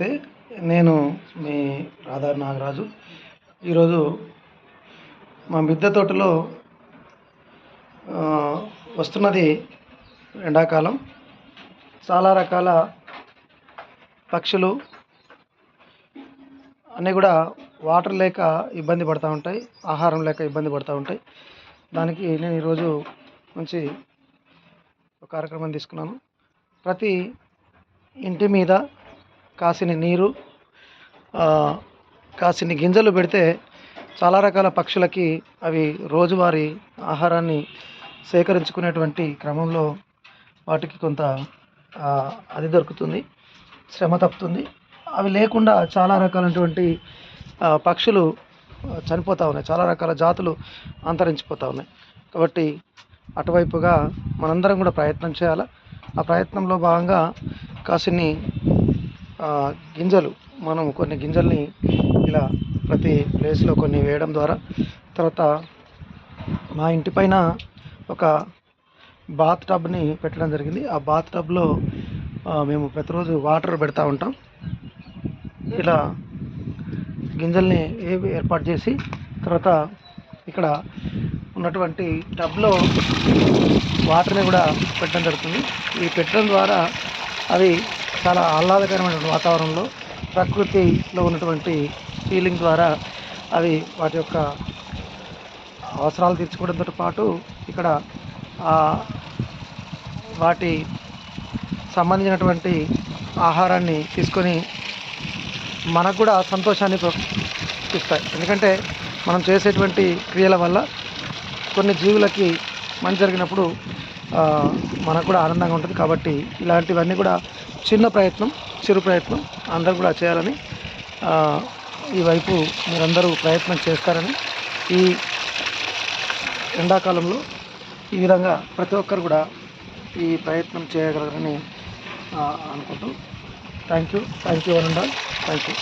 నమస్తే. నేను మీ రాధార్ నాగరాజు. ఈరోజు మా మిద్దె తోటలో వస్తున్నది ఎండాకాలం. చాలా రకాల పక్షులు అన్నీ కూడా వాటర్ లేక ఇబ్బంది పడుతూ ఉంటాయి, ఆహారం లేక ఇబ్బంది పడుతూ ఉంటాయి. దానికి నేను ఈరోజు మంచి ఒక కార్యక్రమం తీసుకున్నాను. ప్రతి ఇంటి మీద కాసిని నీరు, కాసిని గింజలు పెడితే చాలా రకాల పక్షులకి అవి రోజువారీ ఆహారాన్ని సేకరించుకునేటువంటి క్రమంలో వాటికి కొంత అది దొరుకుతుంది, శ్రమ తప్పుతుంది. అవి లేకుండా చాలా రకాలైనటువంటి పక్షులు చనిపోతూ ఉన్నాయి, చాలా రకాల జాతులు అంతరించిపోతూ ఉన్నాయి. కాబట్టి అటువైపుగా మనందరం కూడా ప్రయత్నం చేయాలి. ఆ ప్రయత్నంలో భాగంగా కాసిని గింజలు, మనం కొన్ని గింజల్ని ఇలా ప్రతి ప్లేస్లో కొన్ని వేయడం ద్వారా, తర్వాత మా ఇంటి పైన ఒక బాత్ టబ్ని పెట్టడం జరిగింది. ఆ బాత్ టబ్లో మేము ప్రతిరోజు వాటర్ పెడతా ఉంటాం. ఇలా గింజల్ని ఏర్పాటు చేసి తర్వాత ఇక్కడ ఉన్నటువంటి టబ్లో వాటర్ని కూడా పెట్టడం జరుగుతుంది. ఈ పెట్టడం ద్వారా అవి చాలా ఆహ్లాదకరమైనటువంటి వాతావరణంలో ప్రకృతిలో ఉన్నటువంటి ఫీలింగ్ ద్వారా అవి వాటి యొక్క అవసరాలు తీర్చుకోవడంతో పాటు ఇక్కడ వాటి సంబంధించినటువంటి ఆహారాన్ని తీసుకొని మనకు కూడా సంతోషాన్ని ఇస్తాయి. ఎందుకంటే మనం చేసేటువంటి క్రియల వల్ల కొన్ని జీవులకి మంచి జరిగినప్పుడు మనకు కూడా ఆనందంగా ఉంటుంది. కాబట్టి ఇలాంటివన్నీ కూడా చిరు ప్రయత్నం అందరూ కూడా చేయాలని, ఈ వైపు మీరందరూ ప్రయత్నం చేస్తారని, ఈ ఎండాకాలంలో ఈ విధంగా ప్రతి ఒక్కరు కూడా ఈ ప్రయత్నం చేయగలరని అనుకుంటూ thank you one and all. Thank you.